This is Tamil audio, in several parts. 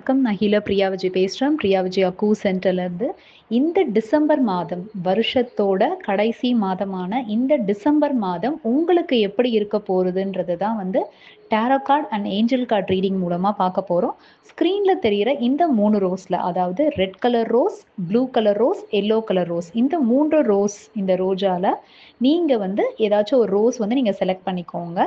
வணக்கம். நான் ஹீலா பிரியா விஜய் பேசுறேன். பிரியா விஜய் அக்கூ சென்டர்லேருந்து. இந்த டிசம்பர் மாதம், வருஷத்தோட கடைசி மாதமான இந்த டிசம்பர் மாதம் உங்களுக்கு எப்படி இருக்க போகுதுன்றது தான் வந்து tarot card and angel card reading மூலமா பார்க்க போறோம். ஸ்க்ரீன்ல தெரியிற இந்த 3 ரோஸ்ல, அதாவது red colour rose, blue colour rose, yellow colour rose, இந்த 3 ரோஸ் இந்த ரோஜால நீங்க வந்து ஏதாச்சும் ஒரு ரோஸ் வந்து நீங்க செலக்ட் பண்ணிக்கோங்க.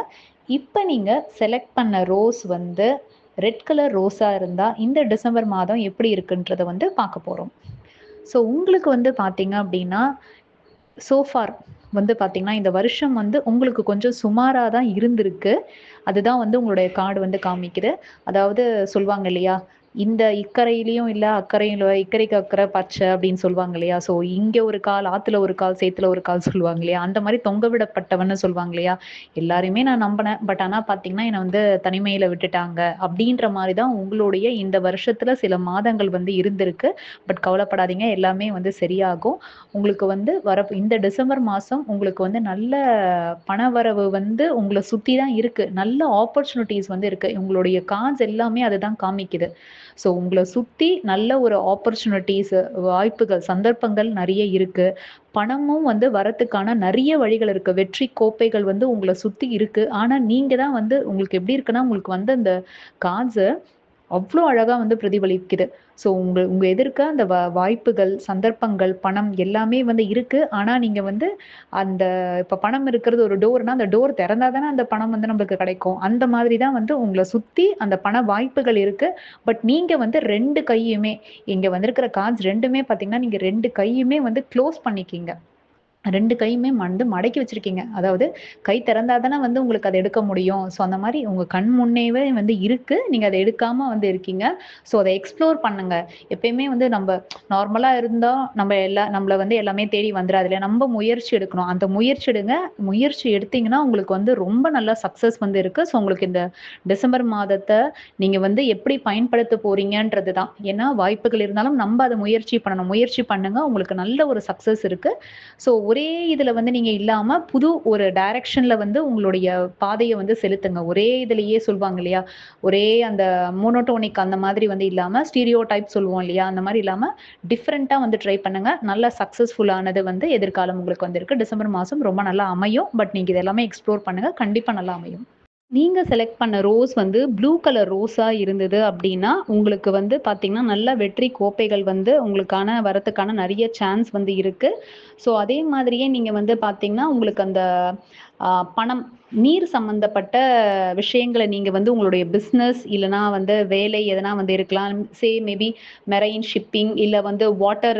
இப்ப நீங்க செலக்ட் பண்ண ரோஸ் வந்து ரெட் கலர் ரோஸா இருந்தா இந்த டிசம்பர் மாதம் எப்படி இருக்குன்றத வந்து பார்க்க போறோம். ஸோ உங்களுக்கு வந்து பார்த்தீங்க அப்படின்னா, ஃபார் வந்து பார்த்தீங்கன்னா, இந்த வருஷம் வந்து உங்களுக்கு கொஞ்சம் சுமாரா தான் இருந்திருக்கு. அதுதான் வந்து உங்களுடைய கார்டு வந்து காமிக்குது. அதாவது சொல்லுவாங்க இல்லையா? இந்த இக்கரையிலயும் இல்ல, அக்கறையில இக்கரைக்கு அக்கறை பச்சை அப்படின்னு சொல்லுவாங்க இல்லையா? ஸோ இங்க ஒரு கால், ஆத்துல ஒரு கால், சேத்துல ஒரு கால் சொல்லுவாங்க இல்லையா? அந்த மாரி தொங்க விடப்பட்டவன்னு சொல்லுவாங்க இல்லையா? எல்லாரையுமே நான் நம்பினேன். பட் ஆனா பார்த்தீங்கன்னா, என்ன வந்து தனிமையில விட்டுட்டாங்க. அப்படின்ற மாரி தான் உங்களுடைய இந்த வருஷத்துல சில மாதங்கள் வந்து இருந்திருக்கு. பட் கவலைப்படாதீங்க. எல்லாமே வந்து சரியாகும். உங்களுக்கு வந்து இந்த டிசம்பர் மாசம் உங்களுக்கு வந்து நல்ல பணவரவு வந்து உங்கள சுத்தி தான் இருக்கு. நல்ல ஆப்பர்ச்சுனிட்டீஸ் வந்து இருக்கு. உங்களுடைய கார்ட்ஸ் எல்லாமே அதுதான் காமிக்குது. ஸோ உங்கள சுத்தி நல்ல ஒரு ஆப்பர்ச்சுனிட்டீஸ், வாய்ப்புகள், சந்தர்ப்பங்கள் நெறைய இருக்கு. பணமும் வந்து வரத்துக்கான நெறைய வழிகள் இருக்கு. வெற்றி கோப்பைகள் வந்து உங்கள சுத்தி இருக்கு. ஆனா நீங்க தான் வந்து உங்களுக்கு எப்படி இருக்குன்னா, உங்களுக்கு வந்து அந்த கார்ட்ஸ அவ்ளோ அழகா வந்து பிரதிபலிக்குது. ஸோ உங்க எதிர்க்க அந்த வாய்ப்புகள், சந்தர்ப்பங்கள், பணம் எல்லாமே வந்து இருக்கு. ஆனா நீங்க வந்து அந்த இப்ப பணம் இருக்கிறது ஒரு டோர்னா, அந்த டோர் திறந்தா தானே அந்த பணம் வந்து நம்மளுக்கு கிடைக்கும். அந்த மாதிரி தான் வந்து உங்கள சுத்தி அந்த பண வாய்ப்புகள் இருக்கு. பட் நீங்க வந்து 2 கையுமே இங்க வந்திருக்கிற கார்ட்ஸ் 2மே பார்த்தீங்கன்னா, நீங்க 2 கையுமே வந்து க்ளோஸ் பண்ணிக்கீங்க. 2 கையுமே வந்து மடக்கி வச்சிருக்கீங்க. அதாவது கை திறந்தா தானே வந்து உங்களுக்கு அத எடுக்க முடியும். ஸோ அந்த மாரி உங்க கண் முன்னேவே வந்து இருக்கு. நீங்க அத எடுக்காம வந்து இருக்கீங்க. ஸோ அத எக்ஸ்ப்ளோர் பண்ணுங்க. எப்பயுமே வந்து நார்மலா இருந்தா நம்மள வந்து எல்லாமே தேடி வந்துராது இல்லையா? நம்ம முயற்சி எடுக்கணும். அந்த முயற்சி எடுங்க. முயற்சி எடுத்தீங்கன்னா, உங்களுக்கு வந்து ரொம்ப நல்ல சக்சஸ் வந்து இருக்கு. ஸோ உங்களுக்கு இந்த டிசம்பர் மாதத்த நீங்க வந்து எப்படி பயன்படுத்த போறீங்கன்றது தான். ஏன்னா வாய்ப்புகள் இருந்தாலும் நம்ம அத முயற்சி பண்ணணும். முயற்சி பண்ணுங்க. உங்களுக்கு நல்ல ஒரு சக்சஸ் இருக்கு. ஸோ ஒரே இதுல வந்து நீங்க இல்லாம, புது ஒரு டைரக்ஷன்ல வந்து உங்களுடைய பாதைய வந்து செலுத்துங்க. ஒரே இதுலயே சொல்வாங்க இல்லையா? ஒரே அந்த மோனோடோனிக் அந்த மாதிரி வந்து இல்லாம, ஸ்டீரியோ டைப் சொல்லுவோம் இல்லையா? அந்த மாரி இல்லாம, டிஃபரெண்ட்டா வந்து ட்ரை பண்ணுங்க. நல்ல சக்சஸ்ஃபுல் ஆனது வந்து எதிர்காலம் உங்களுக்கு வந்து இருக்கு. டிசம்பர் மாசம் ரொம்ப நல்லா அமையும். பட் நீங்க இது எல்லாமே எக்ஸ்ப்ளோர் பண்ணுங்க. கண்டிப்பா நல்லா அமையும். நீங்க செலக்ட் பண்ண ரோஸ் வந்து ப்ளூ கலர் ரோஸா இருந்தது அப்படின்னா, உங்களுக்கு வந்து பார்த்தீங்கன்னா, நல்ல வெற்றி கோப்பைகள் வந்து உங்களுக்கான வரத்துக்கான நெறைய சான்ஸ் வந்து இருக்கு. ஸோ அதே மாதிரியே நீங்க வந்து பார்த்தீங்கன்னா, உங்களுக்கு அந்த பணம், நீர் சம்மந்தப்பட்ட விஷயங்கள நீங்க வந்து உங்களுடைய பிசினஸ் இல்லன்னா வந்து வேலை எதனா வந்து இருக்கலாம். மேபி மெரைன் ஷிப்பிங் இல்ல வந்து வாட்டர்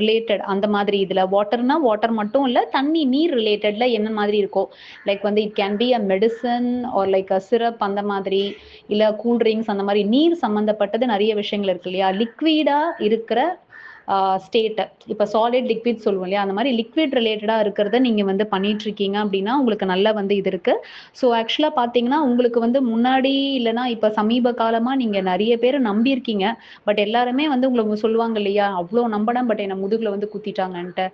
ரிலேட்டட் அந்த மாதிரி இதுல வாட்டர்னா வாட்டர் மட்டும் இல்ல, தண்ணி நீர் ரிலேட்டட்ல என்ன மாதிரி இருக்கோ, லைக் வந்து it can be a medicine or like a syrup அந்த மாதிரி, இல்ல கூல் ட்ரிங்க்ஸ் அந்த மாரி நீர் சம்மந்தப்பட்டது நெறைய விஷயங்கள் இருக்கு இல்லையா? லிக்விடா இருக்கிற ஸ்டேட் இப்ப சாலிட் லிக்விட் சொல்லுவோம் இல்லையா? அந்த மாரி லிக்விட் ரிலேட்டடா இருக்கிறத நீங்க வந்து பண்ணிட்டு இருக்கீங்க அப்படின்னா, உங்களுக்கு நல்லா வந்து இது இருக்கு. ஸோ ஆக்சுவலா பார்த்தீங்கன்னா, உங்களுக்கு வந்து முன்னாடி இல்லன்னா இப்ப சமீப காலமா நீங்க நெறைய பேர நம்பியிருக்கீங்க. பட் எல்லாருமே வந்து உங்கள சொல்லுவாங்க இல்லையா? "அவ்ளோ நம்புனேன். பட் என்ன முதுகுல வந்து குத்திட்டாங்கன்ட்டு."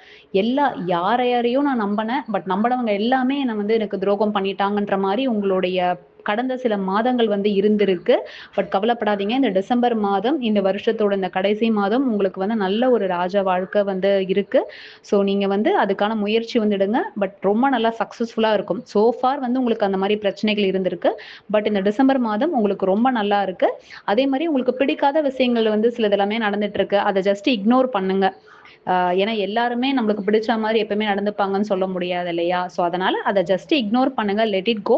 யார யாரையோ நான் நம்புனேன். பட் நம்புனவங்க எல்லாமே எனக்கு துரோகம் பண்ணிட்டாங்கன்ற மாரி உங்களுடைய கடந்த சில மாதங்கள் வந்து இருந்திருக்கு. பட் கவலைப்படாதீங்க. இந்த டிசம்பர் மாதம், இந்த வருஷத்தோட இந்த கடைசி மாதம் உங்களுக்கு வந்து நல்ல ஒரு ராஜ வாழ்க்கை வந்து இருக்கு. ஸோ நீங்க வந்து அதுக்கான முயற்சி வந்து எடுங்க. பட் ரொம்ப நல்லா சக்சஸ்ஃபுல்லா இருக்கும். ஃபார் வந்து உங்களுக்கு அந்த மாரி பிரச்சனைகள் இருந்திருக்கு. பட் இந்த டிசம்பர் மாதம் உங்களுக்கு ரொம்ப நல்லா இருக்கு. அதே மாரி உங்களுக்கு பிடிக்காத விஷயங்கள் வந்து சிலது எல்லாமே நடந்துட்டு இருக்கு. அத ஜஸ்ட் இக்னோர் பண்ணுங்க. ஏன்னா எல்லாருமே நம்மளுக்கு பிடிச்ச மாரி எப்பவுமே நடந்துப்பாங்கன்னு சொல்ல முடியாது இல்லையா? ஸோ அதனால அத ஜஸ்ட் இக்னோர் பண்ணுங்க. Let it go.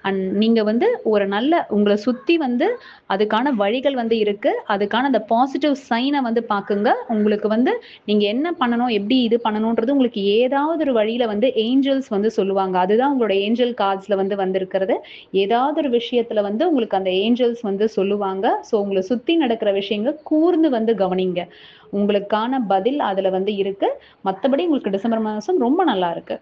அண்ட் நீங்க வந்து ஒரு நல்ல உங்கள சுத்தி வந்து அதுக்கான வழிகள் வந்து இருக்கு. அதுக்கான அந்த பாசிட்டிவ் சைன வந்து பாக்குங்க. உங்களுக்கு வந்து நீங்க என்ன பண்ணணும், எப்படி இது பண்ணணும்ன்றது உங்களுக்கு ஏதாவது ஒரு வழியில வந்து ஏஞ்சல்ஸ் வந்து சொல்லுவாங்க. அதுதான் உங்களோட ஏஞ்சல் கார்ட்ஸ்ல வந்து வந்திருக்கிறது. ஏதாவது ஒரு விஷயத்துல வந்து உங்களுக்கு அந்த ஏஞ்சல்ஸ் வந்து சொல்லுவாங்க. ஸோ உங்கள சுத்தி நடக்கிற விஷயங்கள் கூர்ந்து வந்து கவனிங்க. உங்களுக்கான பதில் அதுல வந்து இருக்கு. மத்தபடி உங்களுக்கு டிசம்பர் மாசம் ரொம்ப நல்லா இருக்கு.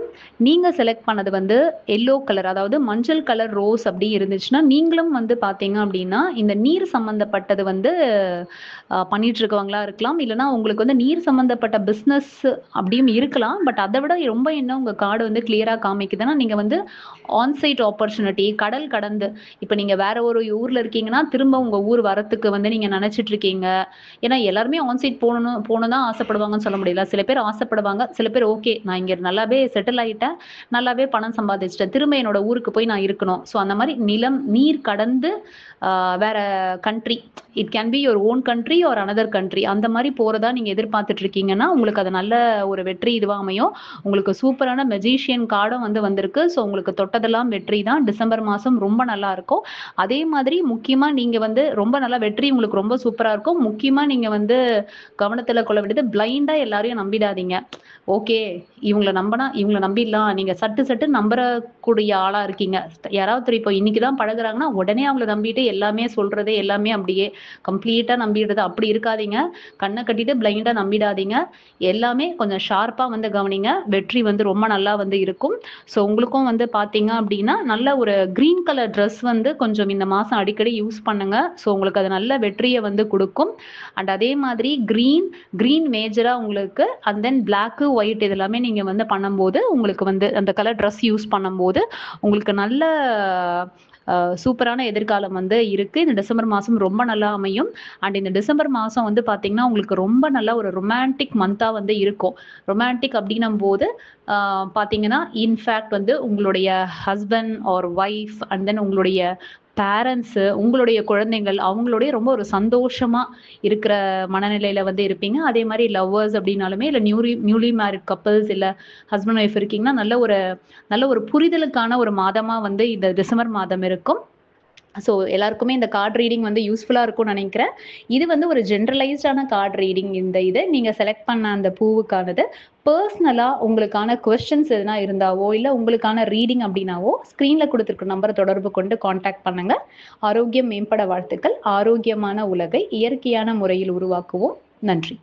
நீங்க செலக்ட் பண்ணது வந்து எல்லோ கலர், அதாவது மஞ்சள் கலர் ரோஸ் அப்படி இருந்துச்சுன்னா, நீங்களும் வந்து பார்த்தீங்க அப்படின்னா, இந்த நீர் சம்மந்தப்பட்டது வந்து பண்ணிட்டு இருக்கவங்களா இருக்கலாம். இல்லன்னா உங்களுக்கு வந்து நீர் சம்மந்தப்பட்ட பிசினஸ் அப்படியும் இருக்கலாம். பட் அத விட ரொம்ப என்ன உங்க கார்டு வந்து கிளியரா காமிக்குதுன்னா, நீங்க வந்து ஆன் சைட் ஆப்பர்ச்சுனிட்டி, கடல் கடந்து இப்ப நீங்க வேற ஒரு ஊர்ல இருக்கீங்கன்னா, திரும்ப உங்க ஊர் வரத்துக்கு வந்து நீங்க நெனச்சிட்டு இருக்கீங்க. ஏன்னா எல்லாருமே ஆன் சைட் போணும் தான் ஆசைப்படுவாங்கன்னு சொல்ல முடியல. சில பேர் ஆசைப்படுவாங்க. சில பேர் ஓகே நான் இங்க நல்லாவே செட்டில் ஆயிட்டேன். நல்லாவே பணம் சம்பாதிச்சுட்டேன். திரும்ப என்னோட ஊருக்கு போய் நான் இருக்கணும். ஸோ அந்த மாரி நிலம், நீர் கடந்து வேற country, it can be your own country or another country, அந்த மாரி போறதா நீங்க எதிர்பார்த்துட்டு இருக்கீங்கன்னா, உங்களுக்கு அது நல்ல ஒரு வெற்றி இதுவா அமையும். உங்களுக்கு சூப்பரான மெஜிஷியன் கார்டும் வந்து வந்திருக்கு. ஸோ உங்களுக்கு தொட்டதெல்லாம் வெற்றி தான். டிசம்பர் மாசம் ரொம்ப நல்லா இருக்கும். அதே மாதிரி முக்கியமா நீங்க வந்து ரொம்ப நல்லா வெற்றி உங்களுக்கு ரொம்ப சூப்பரா இருக்கும். முக்கியமா நீங்க வந்து கவனத்துல கொள்ள வேண்டியது, பிளைண்டா எல்லாரையும் நம்பிடாதீங்க. ஓகே, இவங்கள நம்பிடலாம். நீங்க சட்டு சட்டுன்னு நம்பக்கூடிய ஆளா இருக்கீங்க. யாராவது ஒருத்தர் இப்போ இன்னைக்கு தான் பழகுறாங்கன்னா, உடனே அவங்கள நம்பிட்டு எல்லாமே சொல்றது, எல்லாமே அப்படியே கம்ப்ளீட்டா நம்பிடுறது அப்படி இருக்காதீங்க. கண்ண கட்டிட்டு பிளைண்டா நம்பிடாதீங்க. எல்லாமே கொஞ்சம் ஷார்ப்பா வந்து கவனிங்க. வெற்றி வந்து ரொம்ப நல்லா வந்து இருக்கும். ஸோ உங்களுக்கும் வந்து பார்த்தீங்க அப்படின்னா, நல்ல ஒரு கிரீன் கலர் ட்ரெஸ் வந்து கொஞ்சம் இந்த மாசம் அடிக்கடி யூஸ் பண்ணுங்க. ஸோ உங்களுக்கு அது நல்ல வெற்றிய வந்து குடுக்கும். அண்ட் அதே மாதிரி கிரீன் மேஜரா உங்களுக்கு அண்ட் தென் பிளாக், ஒயிட் இது எல்லாமே நீங்க வந்து பண்ணும்போது உங்களுக்கு வந்து அந்த கலர் ட்ரெஸ் யூஸ் பண்ணும்போது உங்களுக்கு நல்ல சூப்பரான எதிர்காலம் வந்து இருக்கு. இந்த டிசம்பர் மாசம் ரொம்ப நல்லா அமையும். அண்ட் இந்த டிசம்பர் மாசம் வந்து பாத்தீங்கன்னா உங்களுக்கு ரொம்ப நல்ல ஒரு ரொமான்டிக் மந்தா வந்து இருக்கும். ரொமான்டிக் அப்படின்னும் போது பாத்தீங்கன்னா இன்ஃபேக்ட் வந்து உங்களுடைய husband or wife and then உங்களுடைய பேரண்ட்ஸ், உங்களுடைய குழந்தைகள் அவங்களுடைய ரொம்ப ஒரு சந்தோஷமா இருக்கிற மனநிலையில வந்து இருப்பீங்க. அதே மாதிரி லவ்வர்ஸ் அப்படின்னாலுமே இல்ல நியூலி மேரிட் கப்பிள்ஸ் இல்ல ஹஸ்பண்ட் ஒய்ஃப் இருக்கீங்கன்னா நல்ல ஒரு புரிதலுக்கான ஒரு மாதமா வந்து இந்த டிசம்பர் மாதம் இருக்கும். ஸோ எல்லாருக்குமே இந்த கார்ட் ரீடிங் வந்து யூஸ்ஃபுல்லா இருக்கும்னு நினைக்கிறேன். இது வந்து ஒரு ஜெனரலைஸ்டான கார்ட் ரீடிங். இந்த இது நீங்க செலக்ட் பண்ண அந்த பூவுக்கானது. பர்சனலா உங்களுக்கான கொஸ்டின்ஸ் எதுனா இருந்தாவோ, இல்ல உங்களுக்கான ரீடிங் அப்படின்னாவோ, ஸ்க்ரீன்ல குடுத்திருக்கிற நம்பரை தொடர்பு கொண்டு கான்டாக்ட் பண்ணுங்க. ஆரோக்கியம் மேம்பட வாழ்த்துக்கள். ஆரோக்கியமான உலகை இயற்கையான முறையில் உருவாக்குவோம். நன்றி.